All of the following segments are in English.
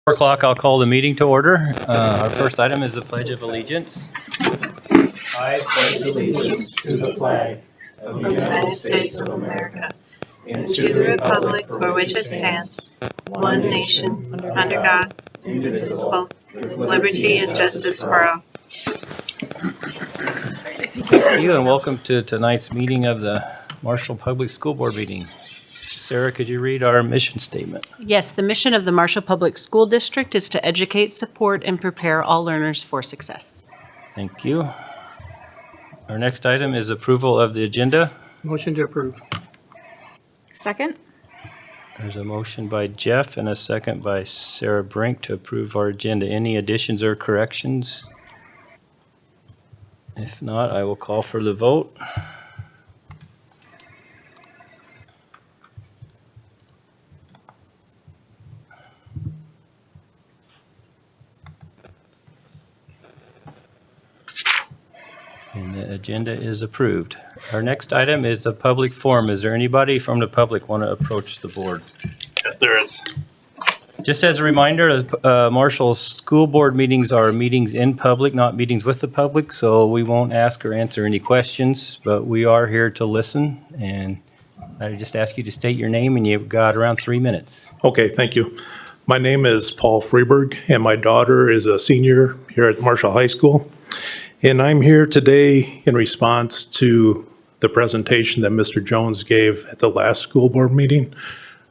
4 o'clock, I'll call the meeting to order. Our first item is the Pledge of Allegiance. I pledge allegiance to the flag of the United States of America and to the republic for which it stands, one nation, under God, indivisible, with liberty and justice for all. Thank you, and welcome to tonight's meeting of the Marshall Public School Board meeting. Sarah, could you read our mission statement? Yes, the mission of the Marshall Public School District is to educate, support, and prepare all learners for success. Thank you. Our next item is approval of the agenda. Motion to approve. Second? There's a motion by Jeff and a second by Sarah Brink to approve our agenda. Any additions or corrections? If not, I will call for the vote. And the agenda is approved. Our next item is a public forum. Is there anybody from the public want to approach the board? Yes, there is. Just as a reminder, Marshall School Board meetings are meetings in public, not meetings with the public, so we won't ask or answer any questions, but we are here to listen, and I just ask you to state your name, and you've got around 3 minutes. Okay, thank you. My name is Paul Freeberg, and my daughter is a senior here at Marshall High School. And I'm here today in response to the presentation that Mr. Jones gave at the last school board meeting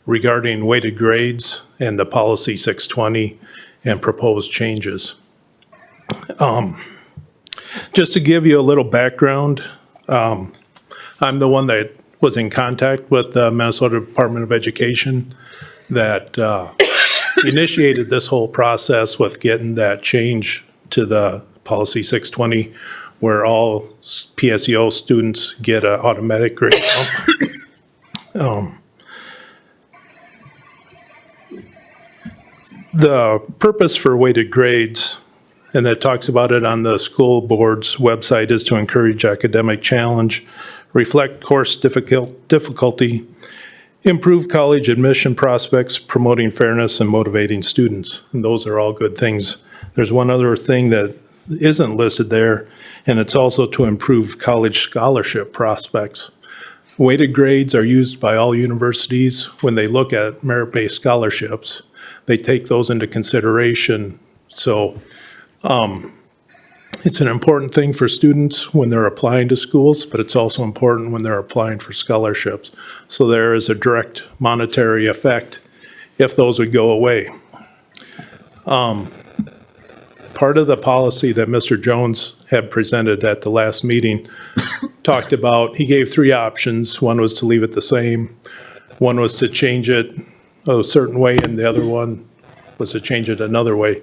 regarding weighted grades and the policy 620 and proposed changes. Just to give you a little background, I'm the one that was in contact with the Minnesota Department of Education that initiated this whole process with getting that change to the policy 620, where all PSEO students get an automatic grade bump. The purpose for weighted grades, and that talks about it on the school board's website, is to encourage academic challenge, reflect course difficulty, improve college admission prospects, promoting fairness, and motivating students. And those are all good things. There's one other thing that isn't listed there, and it's also to improve college scholarship prospects. Weighted grades are used by all universities when they look at merit-based scholarships. They take those into consideration. So it's an important thing for students when they're applying to schools, but it's also important when they're applying for scholarships. So there is a direct monetary effect if those would go away. Part of the policy that Mr. Jones had presented at the last meeting talked about, he gave 3 options. One was to leave it the same, one was to change it a certain way, and the other one was to change it another way.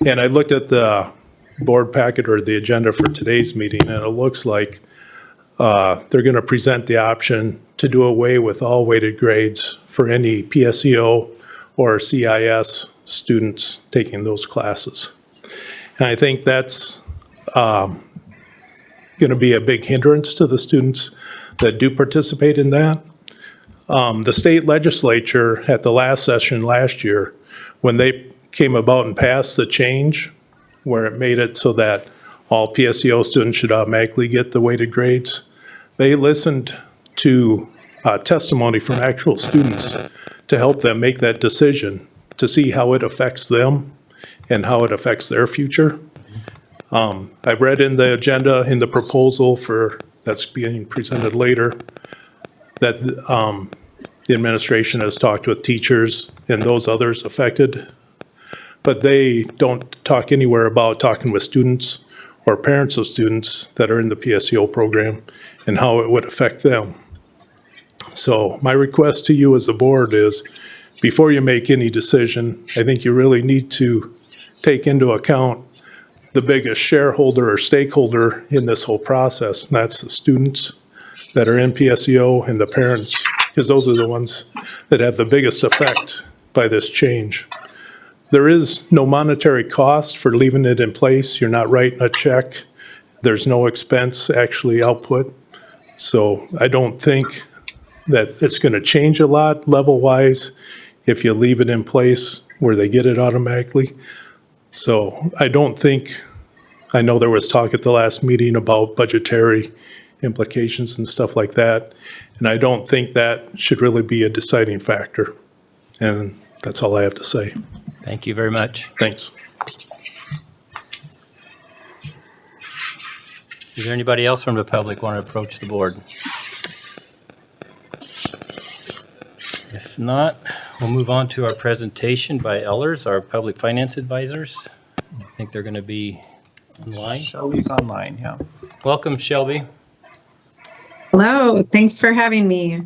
And I looked at the board packet or the agenda for today's meeting, and it looks like they're going to present the option to do away with all weighted grades for any PSEO or CIS students taking those classes. And I think that's going to be a big hindrance to the students that do participate in that. The state legislature at the last session last year, when they came about and passed the change where it made it so that all PSEO students should automatically get the weighted grades, they listened to testimony from actual students to help them make that decision, to see how it affects them and how it affects their future. I read in the agenda, in the proposal that's being presented later, that the administration has talked with teachers and those others affected, but they don't talk anywhere about talking with students or parents of students that are in the PSEO program and how it would affect them. So my request to you as a board is, before you make any decision, I think you really need to take into account the biggest shareholder or stakeholder in this whole process, and that's the students that are in PSEO and the parents, because those are the ones that have the biggest effect by this change. There is no monetary cost for leaving it in place. You're not writing a check. There's no expense actually output. So I don't think that it's going to change a lot level-wise if you leave it in place where they get it automatically. So I don't think, I know there was talk at the last meeting about budgetary implications and stuff like that. And I don't think that should really be a deciding factor. And that's all I have to say. Thank you very much. Thanks. Is there anybody else from the public want to approach the board? If not, we'll move on to our presentation by Ellers, our public finance advisors. I think they're going to be online. Shelby's online, yeah. Welcome, Shelby. Hello, thanks for having me.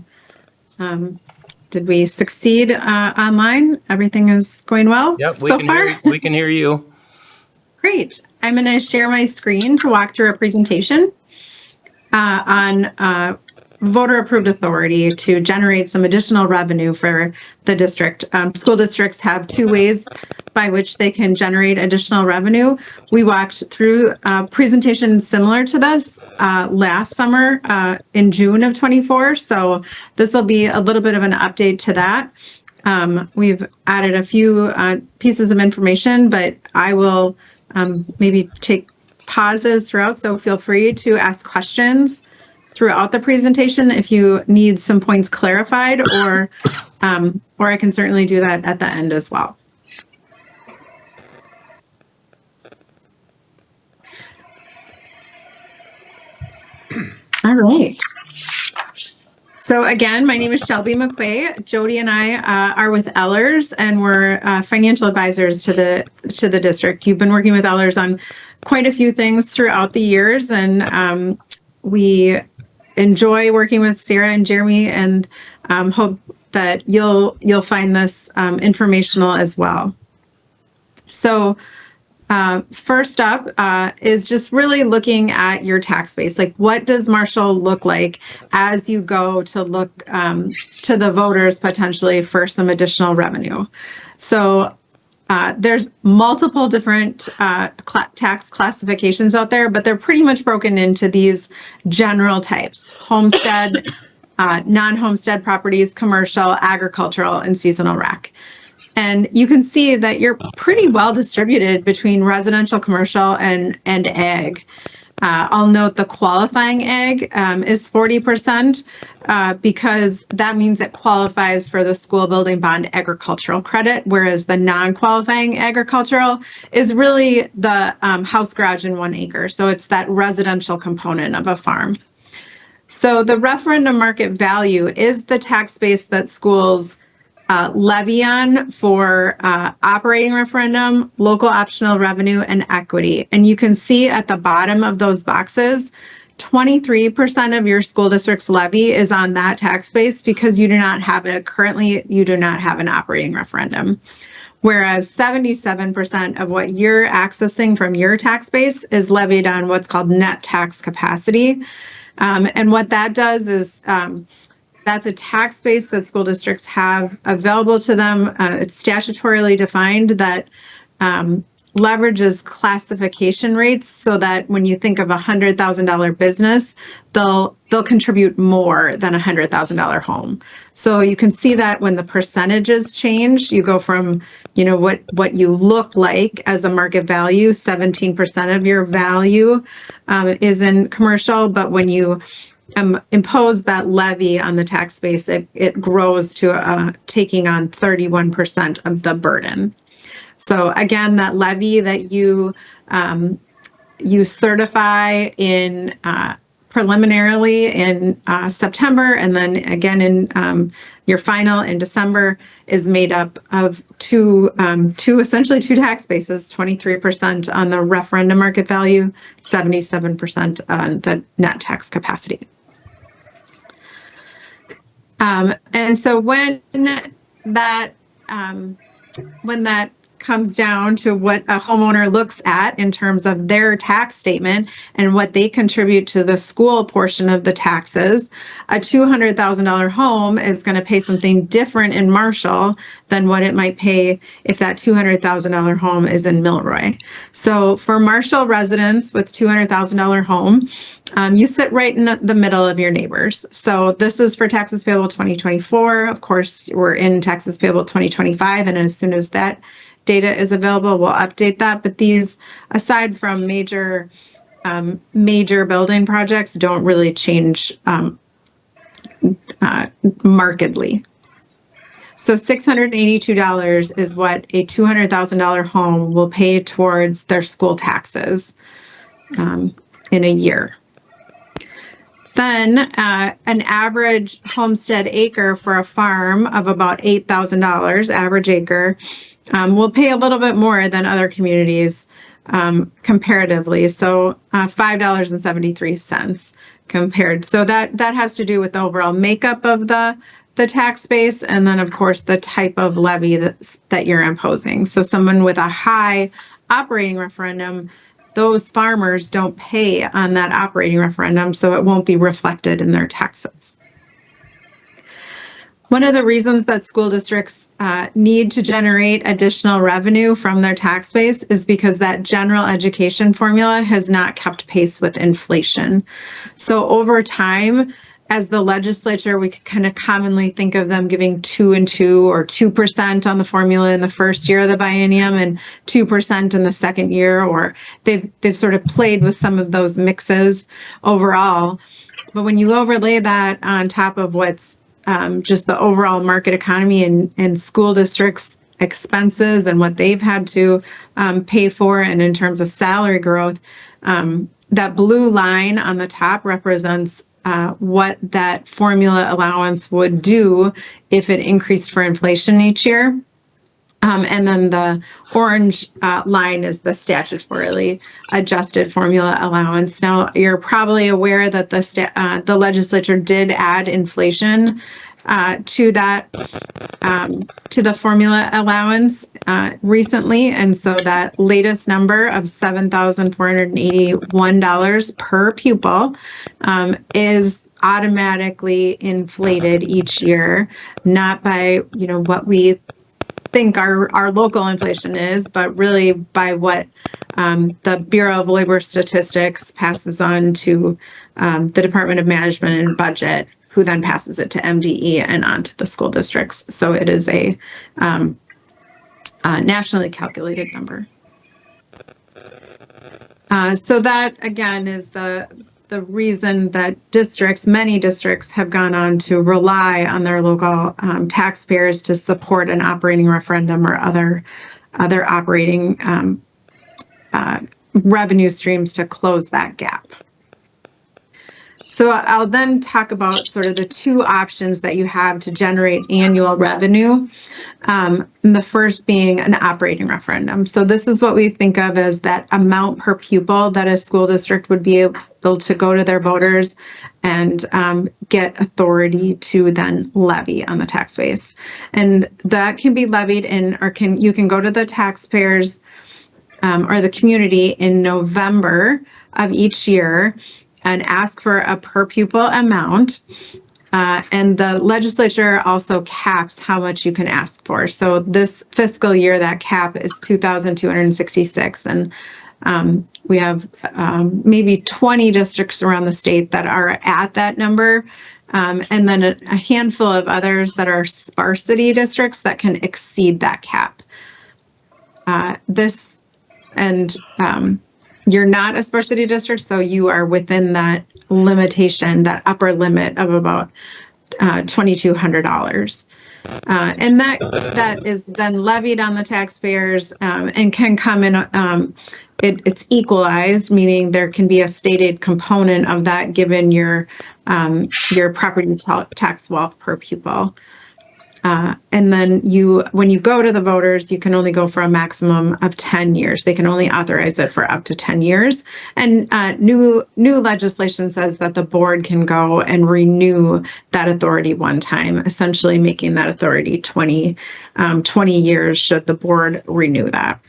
Did we succeed online? Everything is going well Yep, we so can far? hear, we can hear you. Great. I'm going to share my screen to walk through a presentation on voter approved authority to generate some additional revenue for the district. School districts have two ways by which they can generate additional revenue. We walked through a presentation similar to this last summer in June of 24. So this will be a little bit of an update to that. We've added a few pieces of information, but I will maybe take pauses throughout. So feel free to ask questions throughout the presentation if you need some points clarified, or I can certainly do that at the end as well. All right. So again, my name is Shelby McQuay. Jody and I are with Ellers, and we're financial advisors to the district. You've been working with Ellers on quite a few things throughout the years, and we enjoy working with Sarah and Jeremy, and hope that you'll find this informational as well. So first up is just really looking at your tax base. Like, what does Marshall look like as you go to look to the voters potentially for some additional revenue? So there's multiple different tax classifications out there, but they're pretty much broken into these general types: homestead, non-homestead properties, commercial, agricultural, and seasonal rec. And you can see that you're pretty well distributed between residential, commercial, and ag. I'll note the qualifying ag is 40% because that means it qualifies for the school building bond agricultural credit, whereas the non-qualifying agricultural is really the house, garage, and 1 acre. So it's that residential component of a farm. So the referendum market value is the tax base that schools levy on for operating referendum, local optional revenue, and equity. And you can see at the bottom of those boxes, 23% of your school district's levy is on that tax base because you do not have it currently. You do not have an operating referendum. Whereas 77% of what you're accessing from your tax base is levied on what's called net tax capacity. And what that does is that's a tax base that school districts have available to them. It's statutorily defined that leverages classification rates so that when you think of a $100,000 business, they'll contribute more than a $100,000 home. So you can see that when the percentages change, you go from, you know, what you look like as a market value, 17% of your value is in commercial, but when you impose that levy on the tax base, it grows to taking on 31% of the burden. So again, that levy that you certify in preliminarily in September, and then again in your final in December, is made up of essentially two tax bases: 23% on the referendum market value, 77% on the net tax capacity. And so when that comes down to what a homeowner looks at in terms of their tax statement and what they contribute to the school portion of the taxes. A $200,000 home is going to pay something different in Marshall than what it might pay if that $200,000 home is in Milroy. So for Marshall residents with $200,000 home, you sit right in the middle of your neighbors. So this is for taxes payable 2024. Of course, we're in taxes payable 2025, and as soon as that data is available, we'll update that. But these, aside from major building projects, don't really change markedly. So $682 is what a $200,000 home will pay towards their school taxes in a year. Then an average homestead acre for a farm of about $8,000, average acre, will pay a little bit more than other communities comparatively. So $5.73 compared. So that has to do with the overall makeup of the tax base, and then of course the type of levy that you're imposing. So someone with a high operating referendum, those farmers don't pay on that operating referendum, so it won't be reflected in their taxes. One of the reasons that school districts need to generate additional revenue from their tax base is because that general education formula has not kept pace with inflation. So over time, as the legislature, we could kind of commonly think of them giving 2 and 2 or 2% on the formula in the first year of the biennium and 2% in the second year, or they've sort of played with some of those mixes overall. But when you overlay that on top of what's just the overall market economy and school districts' expenses and what they've had to pay for, and in terms of salary growth, that blue line on the top represents what that formula allowance would do if it increased for inflation each year. And then the orange line is the statutorily adjusted formula allowance. Now, you're probably aware that the legislature did add inflation to that, to the formula allowance recently. And so that latest number of $7,481 per pupil is automatically inflated each year, not by, what we think our local inflation is, but really by what the Bureau of Labor Statistics passes on to the Department of Management and Budget, who then passes it to MDE and on to the school districts. So it is a nationally calculated number. So that, again, is the reason that many districts have gone on to rely on their local taxpayers to support an operating referendum or other operating revenue streams to close that gap. So I'll then talk about sort of the two options that you have to generate annual revenue. The first being an operating referendum. So this is what we think of as that amount per pupil that a school district would be able to go to their voters and get authority to then levy on the tax base. And that can be levied you can go to the taxpayers or the community in November of each year and ask for a per pupil amount. And the legislature also caps how much you can ask for. So this fiscal year, that cap is $2,266. And we have maybe 20 districts around the state that are at that number. And then a handful of others that are sparsity districts that can exceed that cap. You're not a sparsity district, so you are within that limitation, that upper limit of about $2,200. And that is then levied on the taxpayers and can come in, it's equalized, meaning there can be a stated component of that given your property tax wealth per pupil. And then when you go to the voters, you can only go for a maximum of 10 years. They can only authorize it for up to 10 years. And new legislation says that the board can go and renew that authority one time, essentially making that authority 20 years should the board renew that.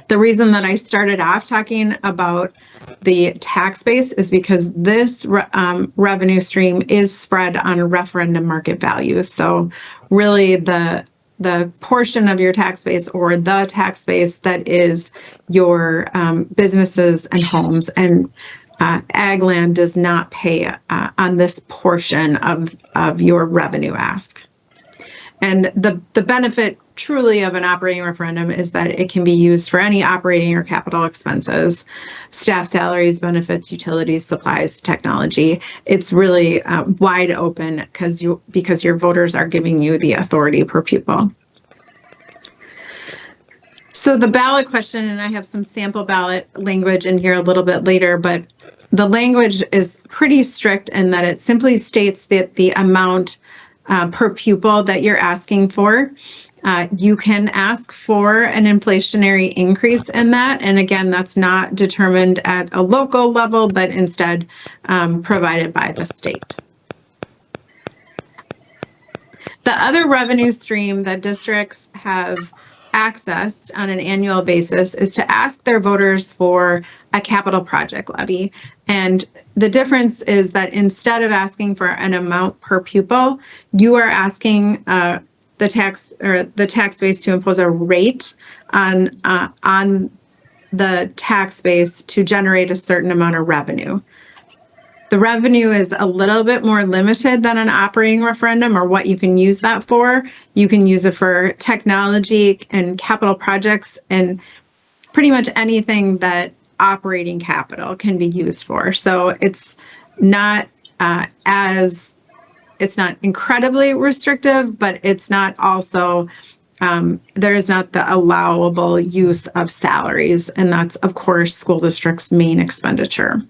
The reason that I started off talking about the tax base is because this revenue stream is spread on a referendum market value. So really the portion of your tax base or the tax base that is your businesses and homes, and ag land does not pay on this portion of your revenue ask. And the benefit truly of an operating referendum is that it can be used for any operating or capital expenses, staff salaries, benefits, utilities, supplies, technology. It's really wide open because your voters are giving you the authority per pupil. So the ballot question, and I have some sample ballot language in here a little bit later, but the language is pretty strict in that it simply states that the amount per pupil that you're asking for. You can ask for an inflationary increase in that. And again, that's not determined at a local level, but instead provided by the state. The other revenue stream that districts have accessed on an annual basis is to ask their voters for a capital project levy. And the difference is that instead of asking for an amount per pupil, you are asking the tax base to impose a rate on the tax base to generate a certain amount of revenue. The revenue is a little bit more limited than an operating referendum or what you can use that for. You can use it for technology and capital projects and pretty much anything that operating capital can be used for. So it's not it's not incredibly restrictive, but it's not also, there is not the allowable use of salaries. And that's, of course, school district's main expenditure.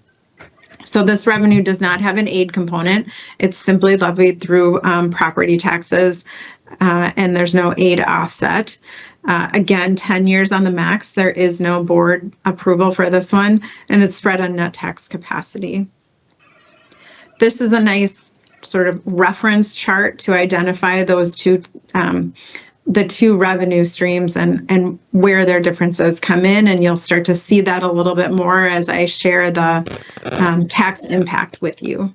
So this revenue does not have an aid component. It's simply levied through property taxes, and there's no aid offset. Again, 10 years on the max. There is no board approval for this one, and it's spread on net tax capacity. This is a nice sort of reference chart to identify those two, the two revenue streams and where their differences come in. And you'll start to see that a little bit more as I share the tax impact with you.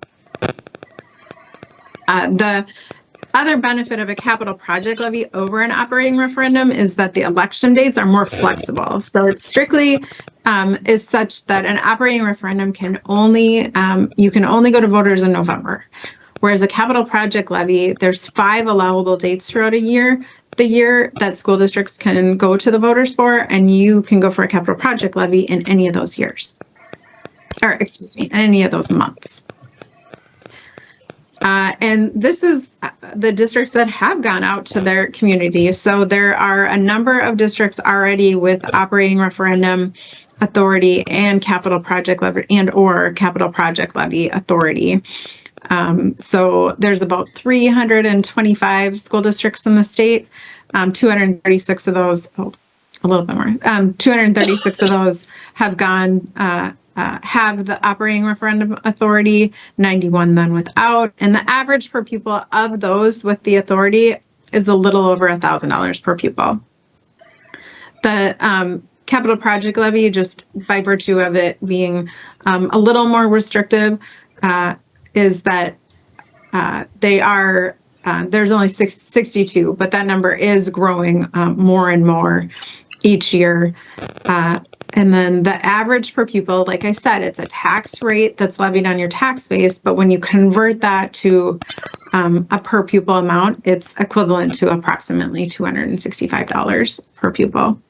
The other benefit of a capital project levy over an operating referendum is that the election dates are more flexible. So it's strictly is such that an operating referendum can only, you can only go to voters in November. Whereas a capital project levy, there's 5 allowable dates throughout a year. The year that school districts can go to the voters for, and you can go for a capital project levy in any of those years. Or excuse me, any of those months. And this is the districts that have gone out to their community. So there are a number of districts already with operating referendum authority and capital project levy or capital project levy authority. So there's about 325 school districts in the state. 236 of those, a little bit more. 236 of those have gone, have the operating referendum authority, 91 then without. And the average per pupil of those with the authority is a little over $1,000 per pupil. The capital project levy, just by virtue of it being a little more restrictive, is that they are, there's only 62, but that number is growing more and more each year. And then the average per pupil, like I said, it's a tax rate that's levied on your tax base, but when you convert that to a per pupil amount, it's equivalent to approximately $265 per pupil.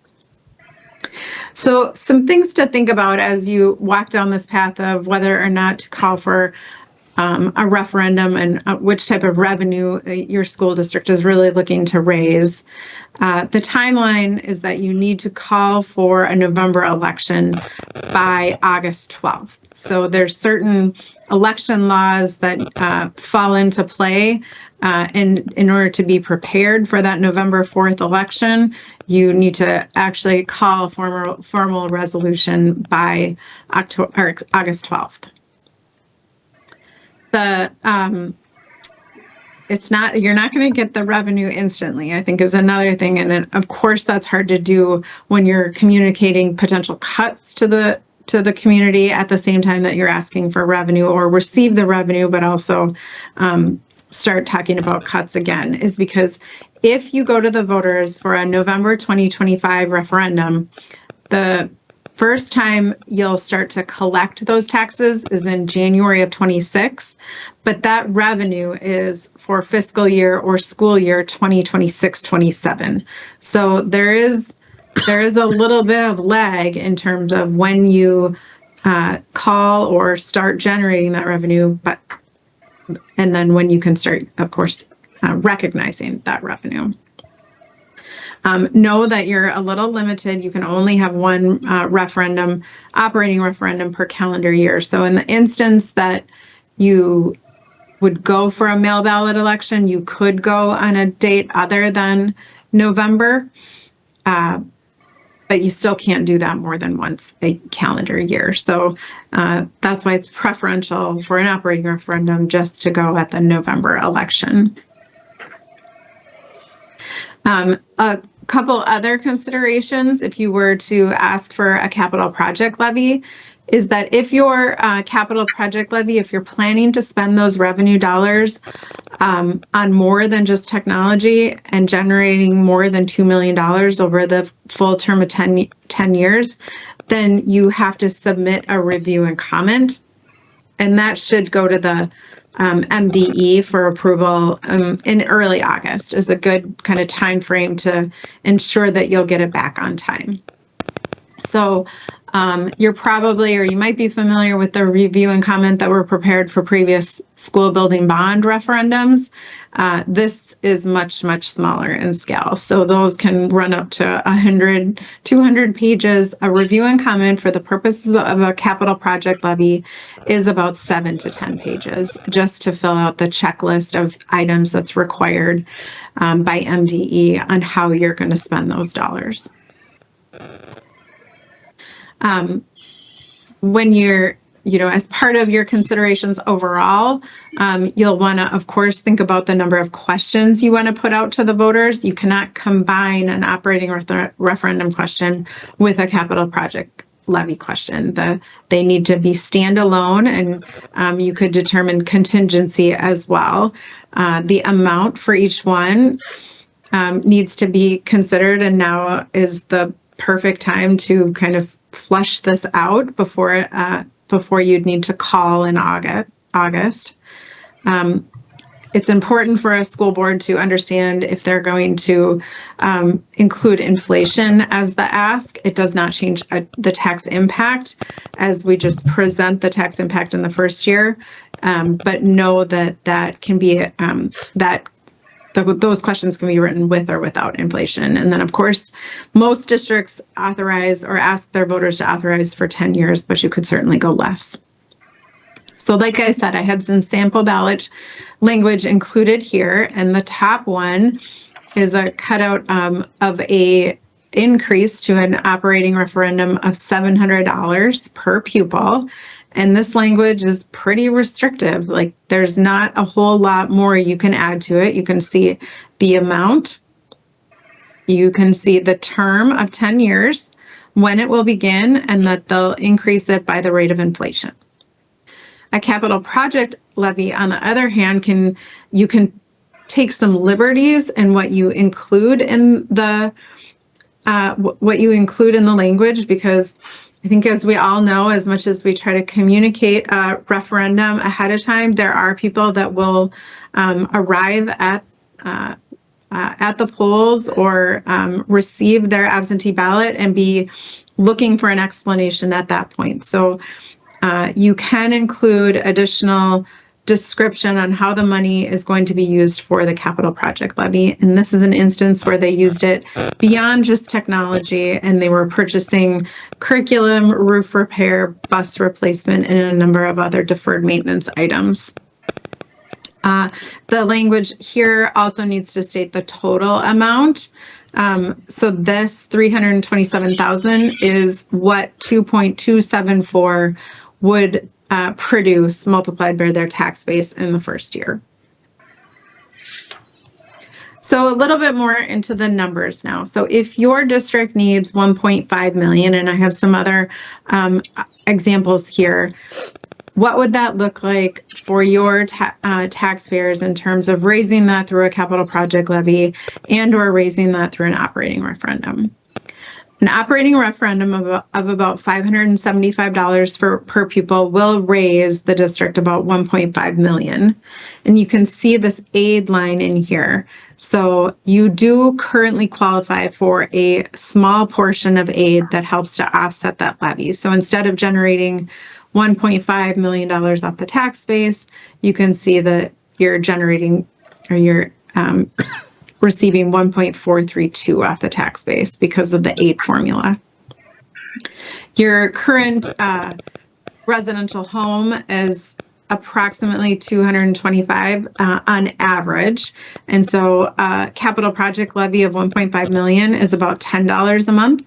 So some things to think about as you walk down this path of whether or not to call for a referendum and which type of revenue your school district is really looking to raise. The timeline is that you need to call for a November election by August 12th. So there's certain election laws that fall into play And in order to be prepared for that November 4th election, you need to actually call a formal resolution by August 12th. You're not going to get the revenue instantly, I think, is another thing. And of course, that's hard to do when you're communicating potential cuts to the community at the same time that you're asking for revenue, or receive the revenue, but also start talking about cuts again, is because if you go to the voters for a November 2025 referendum, the first time you'll start to collect those taxes is in January of 26, but that revenue is for fiscal year or school year 2026-27. So there is a little bit of lag in terms of when you call or start generating that revenue, and then when you can start, of course, recognizing that revenue. Know that you're a little limited. You can only have one operating referendum per calendar year. So in the instance that you would go for a mail ballot election, you could go on a date other than November, but you still can't do that more than once a calendar year. So that's why it's preferential for an operating referendum just to go at the November election. A couple other considerations if you were to ask for a capital project levy is that if your capital project levy, if you're planning to spend those revenue dollars on more than just technology and generating more than $2 million over the full term of 10 years, then you have to submit a review and comment. And that should go to the MDE for approval in early August is a good kind of time frame to ensure that you'll get it back on time. So you're probably, or you might be familiar with the review and comment that were prepared for previous school building bond referendums. This is much, much smaller in scale. So those can run up to 100, 200 pages. A review and comment for the purposes of a capital project levy is about 7 to 10 pages, just to fill out the checklist of items that's required by MDE on how you're going to spend those dollars. When you're, as part of your considerations overall, you'll want to, of course, think about the number of questions you want to put out to the voters. You cannot combine an operating referendum question with a capital project levy question. They need to be standalone, and you could determine contingency as well. The amount for each one needs to be considered, and now is the perfect time to kind of flush this out before you'd need to call in August. It's important for a school board to understand if they're going to include inflation as the ask. It does not change the tax impact as we just present the tax impact in the first year, but know that can be those questions can be written with or without inflation. And then, of course, most districts authorize or ask their voters to authorize for 10 years, but you could certainly go less. So like I said, I had some sample ballot language included here, and the top one is a cutout of a increase to an operating referendum of $700 per pupil. And this language is pretty restrictive. Like, there's not a whole lot more you can add to it. You can see the amount. You can see the term of 10 years, when it will begin, and that they'll increase it by the rate of inflation. A capital project levy, on the other hand, you can take some liberties in what you include in the language, because I think, as we all know, as much as we try to communicate a referendum ahead of time, there are people that will arrive at the polls or receive their absentee ballot and be looking for an explanation at that point. So you can include additional description on how the money is going to be used for the capital project levy. And this is an instance where they used it beyond just technology, and they were purchasing curriculum, roof repair, bus replacement, and a number of other deferred maintenance items. The language here also needs to state the total amount. So this 327,000 is what 2.274 would produce multiplied by their tax base in the first year. So a little bit more into the numbers now. So if your district needs 1.5 million, and I have some other examples here, what would that look like for your taxpayers in terms of raising that through a capital project levy and or raising that through an operating referendum? An operating referendum of about $575 per pupil will raise the district about 1.5 million. And you can see this aid line in here. So you do currently qualify for a small portion of aid that helps to offset that levy. So instead of generating $1.5 million off the tax base, you can see that you're generating or you're receiving 1.432 off the tax base because of the aid formula. Your current residential home is approximately 225 on average. And so capital project levy of 1.5 million is about $10 a month,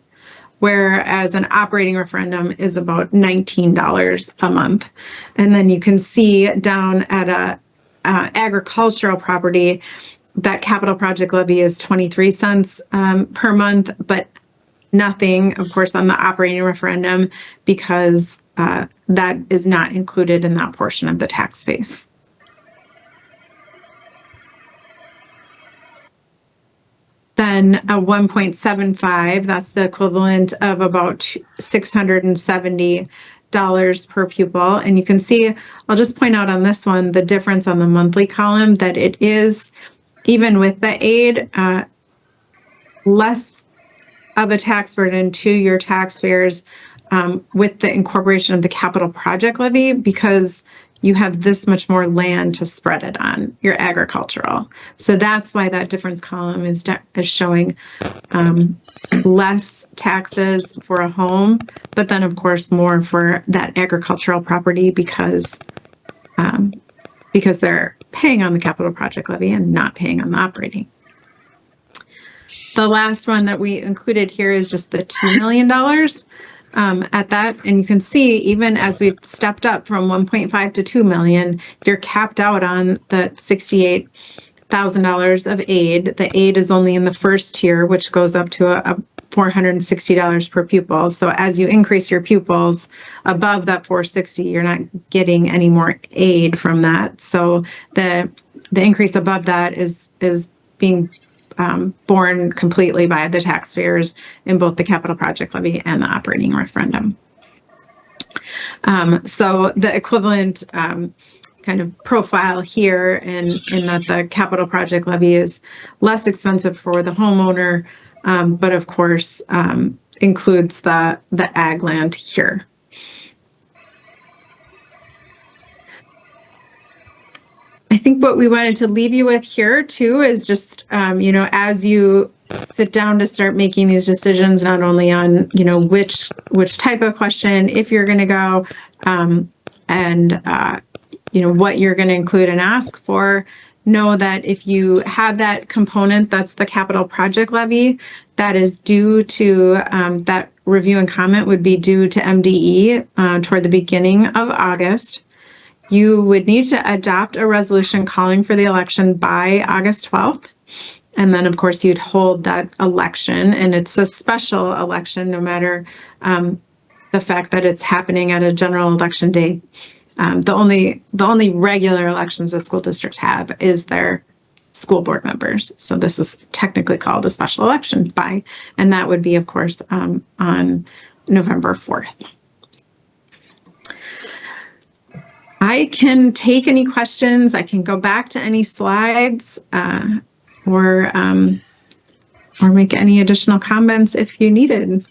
whereas an operating referendum is about $19 a month. And then you can see down at a agricultural property, that capital project levy is 23 cents per month, but nothing, of course, on the operating referendum because that is not included in that portion of the tax base. Then a 1.75, that's the equivalent of about $670 per pupil. And you can see, I'll just point out on this one, the difference on the monthly column, that it is, even with the aid, less of a tax burden to your taxpayers with the incorporation of the capital project levy because you have this much more land to spread it on, your agricultural. So that's why that difference column is showing less taxes for a home, but then of course more for that agricultural property because they're paying on the capital project levy and not paying on the operating. The last one that we included here is just the $2 million at that. And you can see, even as we've stepped up from 1.5 to 2 million, if you're capped out on the $68,000 of aid, the aid is only in the first tier, which goes up to a $460 per pupil. So as you increase your pupils above that 460, you're not getting any more aid from that. So the increase above that is being borne completely by the taxpayers in both the capital project levy and the operating referendum. So the equivalent kind of profile here in that the capital project levy is less expensive for the homeowner, but of course includes the ag land here. I think what we wanted to leave you with here too is just, as you sit down to start making these decisions, not only on, which type of question, if you're going to go, and what you're going to include and ask for, know that if you have that component, that's the capital project levy, that is due to, that review and comment would be due to MDE toward the beginning of August. You would need to adopt a resolution calling for the election by August 12th. And then, of course, you'd hold that election. And it's a special election, no matter the fact that it's happening at a general election day. The only regular elections that school districts have is their school board members. So this is technically called a special election by, and that would be, of course, on November 4th. I can take any questions. I can go back to any slides or make any additional comments if you needed.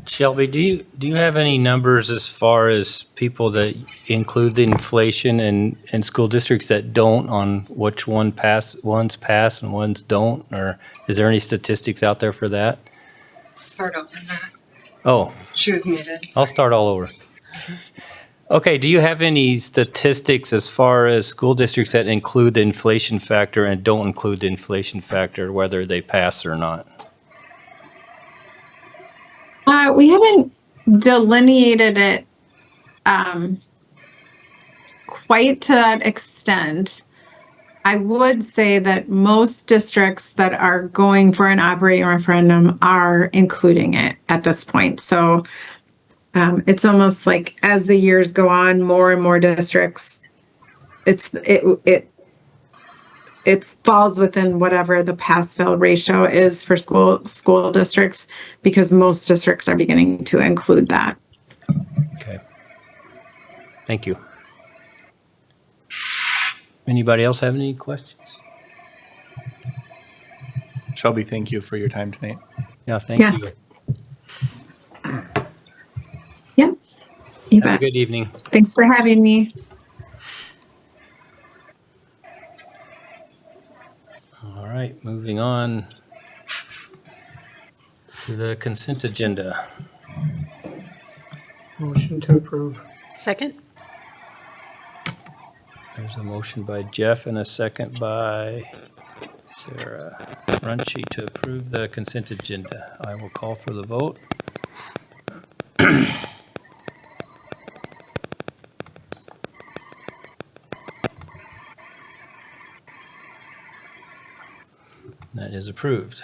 Shelby, do you have any numbers as far as people that include the inflation and school districts that don't, on which ones pass and ones don't? Or is there any statistics out there for that? Start over. Oh, She was muted. I'll start all over. Okay, do you have any statistics as far as school districts that include the inflation factor and don't include the inflation factor, whether they pass or not? We haven't delineated it quite to that extent. I would say that most districts that are going for an operating referendum are including it at this point. So it's almost like as the years go on, more and more districts, it falls within whatever the pass-fail ratio is for school districts, because most districts are beginning to include that. Okay. Thank you. Anybody else have any questions? Shelby, thank you for your time tonight. Yeah, thank Yeah. you. Yep. You Have a bet. good evening. Thanks for having me. All right, moving on to the consent agenda. Motion to approve. Second? There's a motion by Jeff and a second by Sarah Runcie to approve the consent agenda. I will call for the vote. That is approved.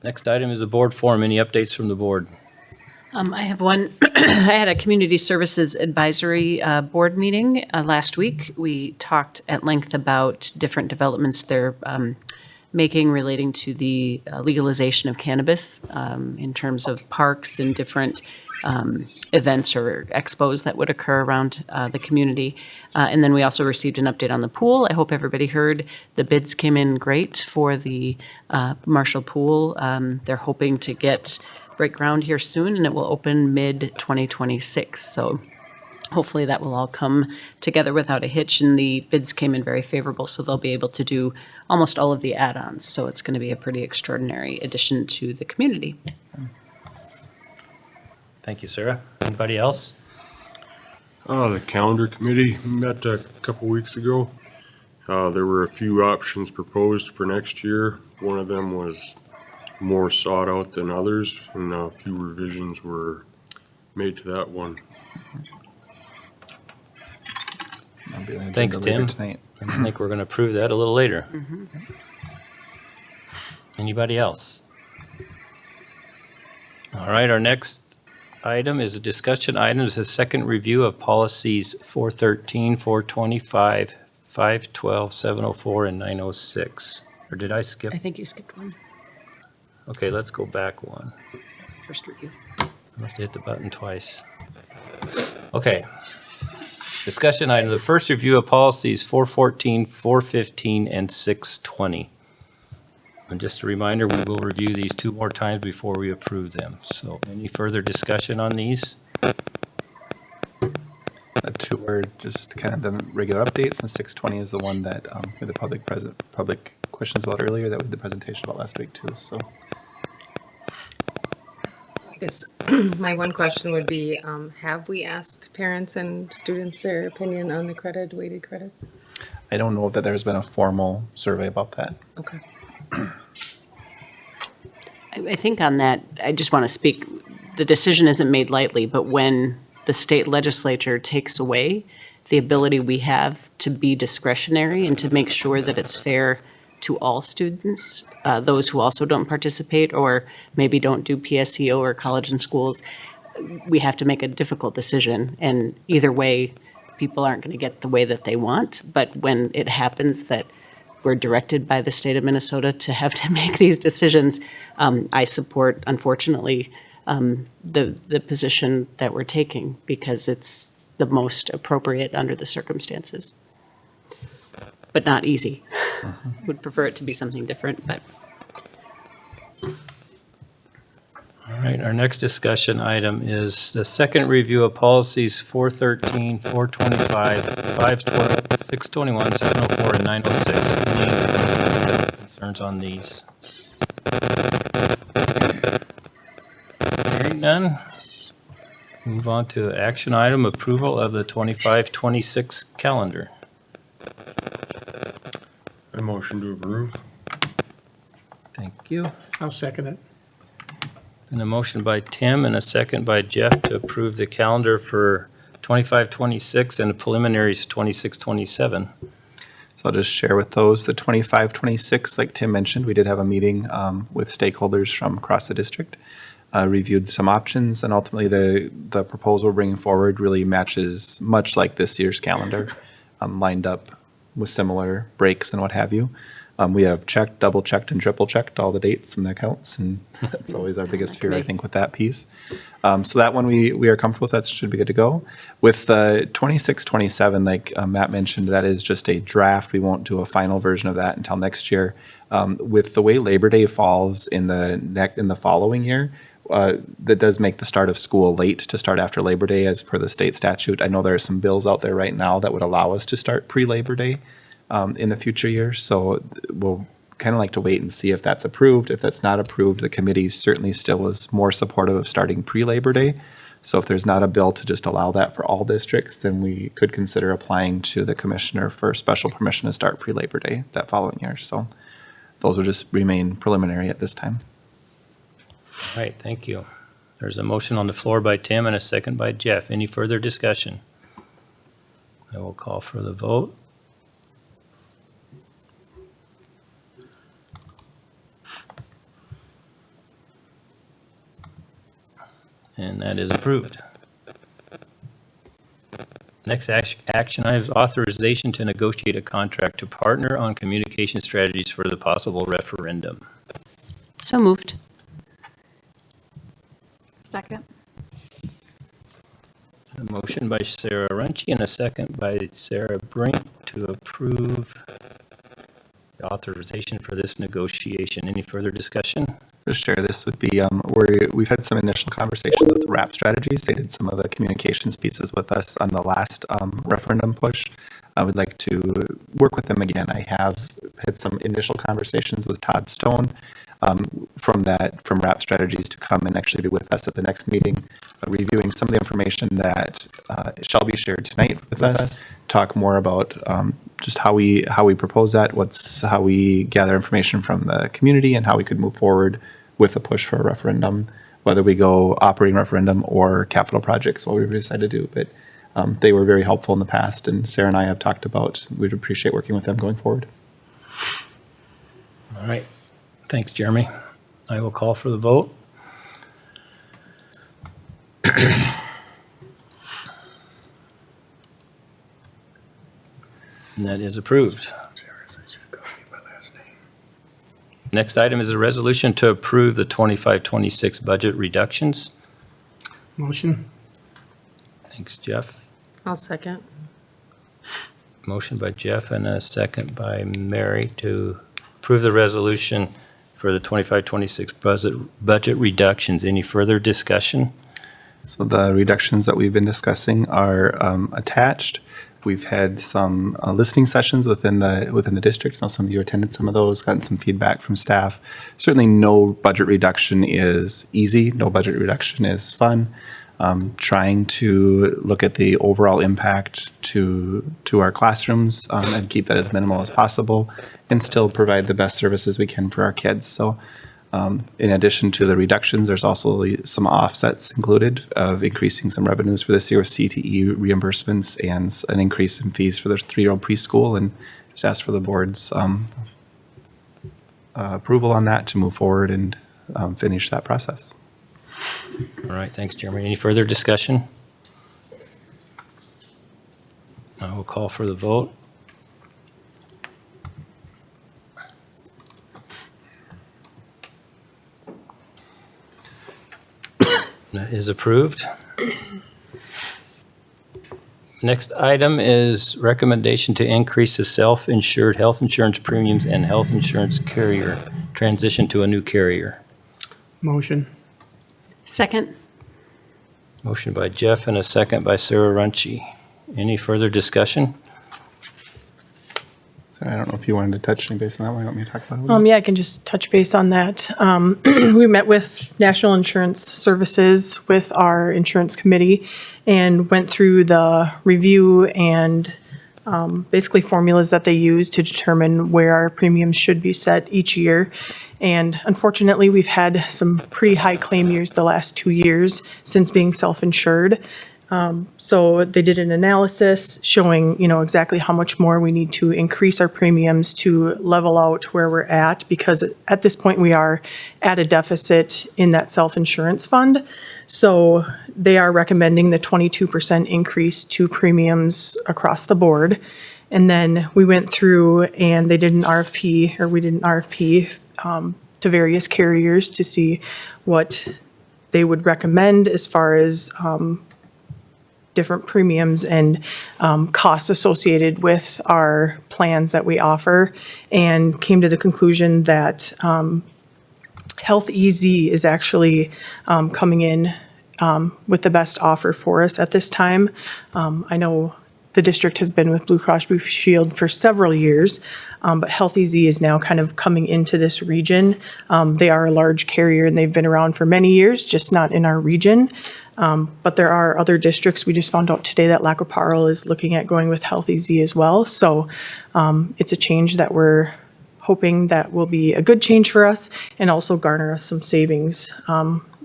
Next item is the board forum. Any updates from the board? I have one. I had a community services advisory board meeting last week. We talked at length about different developments they're making relating to the legalization of cannabis in terms of parks and different events or expos that would occur around the community. And then we also received an update on the pool. I hope everybody heard the bids came in great for the Marshall Pool. They're hoping to break ground here soon, and it will open mid-2026. So hopefully that will all come together without a hitch, and the bids came in very favorable, so they'll be able to do almost all of the add-ons. So it's going to be a pretty extraordinary addition to the community. Thank you, Sarah. Anybody else? The calendar committee met a couple weeks ago. There were a few options proposed for next year. One of them was more sought out than others, and a few revisions were made to that one. I'll be on the Thanks, agenda later Tim. tonight. I think we're going to approve that a little later. Anybody else? All right, our next item is a discussion item. It's a second review of policies 413, 425, 512, 704, and 906. Or did I skip? I think you skipped one, Okay, let's go back one. first review. I must have hit the button twice. Okay. Discussion item, the first review of policies 414, 415, and 620. And just a reminder, we will review these 2 more times before we approve them. So any further discussion on these? The two were just kind of the regular updates, and 620 is the one that with the public questions about earlier that we had the presentation about last week too. So I guess my one question would be, have we asked parents and students their opinion on the weighted credits? I don't know that there's been a formal survey about that. Okay. I think on that, I just want to speak, the decision isn't made lightly, but when the state legislature takes away the ability we have to be discretionary and to make sure that it's fair to all students, those who also don't participate or maybe don't do PSEO or college and schools, we have to make a difficult decision. And either way, people aren't going to get the way that they want. But when it happens that we're directed by the state of Minnesota to have to make these decisions, I support, unfortunately, the position that we're taking because it's the most appropriate under the circumstances. But not easy. Would prefer it to be something different, but. All right, our next discussion item is the second review of policies 413, 425, 512, 621, 704, and 906. Any concerns on these? Hearing none. Move on to action item approval of the 25-26 calendar. I motion to approve. Thank you. I'll second it. And a motion by Tim and a second by Jeff to approve the calendar for 25-26 and the preliminaries 26-27. So I'll just share with those, the 25-26, like Tim mentioned, we did have a meeting with stakeholders from across the district, reviewed some options, and ultimately the proposal we're bringing forward really matches much like this year's calendar, lined up with similar breaks and what have you. We have checked, double checked, and triple checked all the dates and the counts, and that's always our biggest fear, I think, with that piece. So that one we are comfortable with, that should be good to go. With the 26-27, like Matt mentioned, that is just a draft. We won't do a final version of that until next year. With the way Labor Day falls in the following year, that does make the start of school late to start after Labor Day as per the state statute. I know there are some bills out there right now that would allow us to start pre-Labor Day in the future years. So we'll kind of like to wait and see if that's approved. If that's not approved, the committee certainly still is more supportive of starting pre-Labor Day. So if there's not a bill to just allow that for all districts, then we could consider applying to the commissioner for special permission to start pre-Labor Day that following year. So those will just remain preliminary at this time. All right, thank you. There's a motion on the floor by Tim and a second by Jeff. Any further discussion? I will call for the vote. And that is approved. Next action item is authorization to negotiate a contract to partner on communication strategies for the possible referendum. So moved. Second. A motion by Sarah Runcie and a second by Sarah Brink to approve the authorization for this negotiation. Any further discussion? Just share this would be we've had some initial conversations with RAP Strategies. They did some of the communications pieces with us on the last referendum push. I would like to work with them again. I have had some initial conversations with Todd Stone from RAP Strategies to come and actually be with us at the next meeting, reviewing some of the information that shall be shared tonight with us. Talk more about just how we propose that, how we gather information from the community, and how we could move forward with a push for a referendum, whether we go operating referendum or capital projects, what we decide to do. But they were very helpful in the past, and Sarah and I have talked about we'd appreciate working with them going forward. All right. Thanks, Jeremy. I will call for the vote. And that is approved. Next item is a resolution to approve the 25-26 budget reductions. Motion. Thanks, Jeff. I'll second. Motion by Jeff and a second by Mary to approve the resolution for the 25-26 budget reductions. Any further discussion? So the reductions that we've been discussing are attached. We've had some listening sessions within the district. I know some of you attended some of those, gotten some feedback from staff. Certainly no budget reduction is easy. No budget reduction is fun. Trying to look at the overall impact to our classrooms and keep that as minimal as possible and still provide the best services we can for our kids. So in addition to the reductions, there's also some offsets included of increasing some revenues for this year with CTE reimbursements and an increase in fees for the 3-year-old preschool, and just ask for the board's approval on that to move forward and finish that process. All right, thanks, Jeremy. Any further discussion? I will call for the vote. That is approved. Next item is recommendation to increase the self-insured health insurance premiums and health insurance carrier, transition to a new carrier. Motion. Second. Motion by Jeff and a second by Sarah Runcie. Any further discussion? So I don't know if you wanted to touch any base on that one. You want me to talk about it? Yeah, I can just touch base on that. We met with National Insurance Services with our insurance committee and went through the review and basically formulas that they use to determine where our premiums should be set each year. And unfortunately, we've had some pretty high claim years the last 2 years since being self-insured. So they did an analysis showing, exactly how much more we need to increase our premiums to level out where we're at, because at this point we are at a deficit in that self-insurance fund. So they are recommending the 22% increase to premiums across the board. And then we went through and they did an RFP, or we did an RFP to various carriers to see what they would recommend as far as different premiums and costs associated with our plans that we offer, and came to the conclusion that Health EZ is actually coming in with the best offer for us at this time. I know the district has been with Blue Cross Blue Shield for several years, but Health EZ is now kind of coming into this region. They are a large carrier and they've been around for many years, just not in our region. But there are other districts. We just found out today that Lac-Qui-Parle is looking at going with Health EZ as well. So it's a change that we're hoping that will be a good change for us and also garner us some savings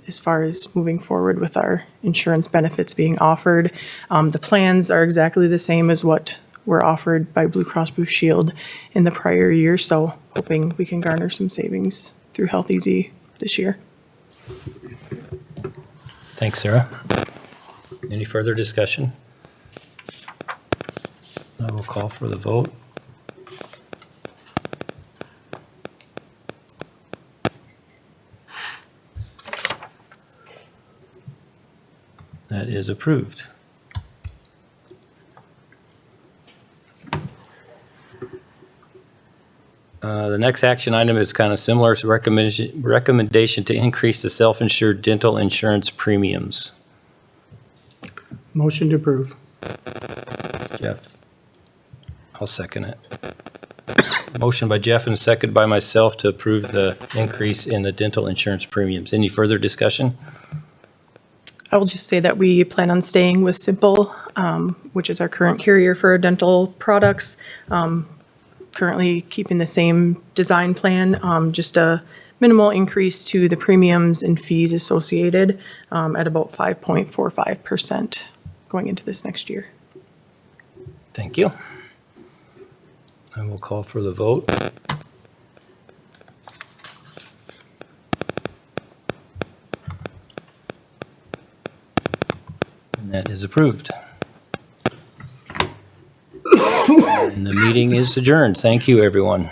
as far as moving forward with our insurance benefits being offered. The plans are exactly the same as what were offered by Blue Cross Blue Shield in the prior year. So hoping we can garner some savings through Health EZ this year. Thanks, Sarah. Any further discussion? I will call for the vote. That is approved. The next action item is kind of similar. It's a recommendation to increase the self-insured dental insurance premiums. Motion to approve. Jeff? I'll second it. Motion by Jeff and second by myself to approve the increase in the dental insurance premiums. Any further discussion? I will just say that we plan on staying with Simple, which is our current carrier for our dental products. Currently keeping the same design plan, just a minimal increase to the premiums and fees associated at about 5.45% going into this next year. Thank you. I will call for the vote. And that is approved. And the meeting is adjourned. Thank you, everyone.